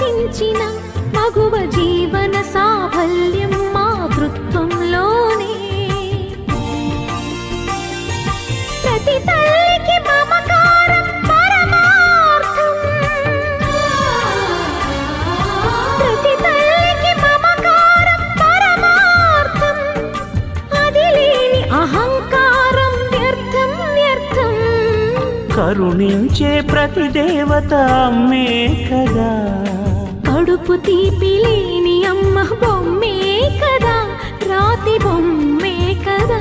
మించిన మగువ జీవన సాఫల్యం మాతృత్వంలోనే. ప్రతి తల్లికి మమకారం పరమార్థం, ప్రతి తల్లికి మమకారం పరమార్థం. అది లేని అహంకారం వ్యర్థం వ్యర్థం. కరుణించే ప్రతి దేవత అమ్మే కదా, కడుపు తీపి లేని అమ్మ బొమ్మే కదా, రాతి బొమ్మే కదా.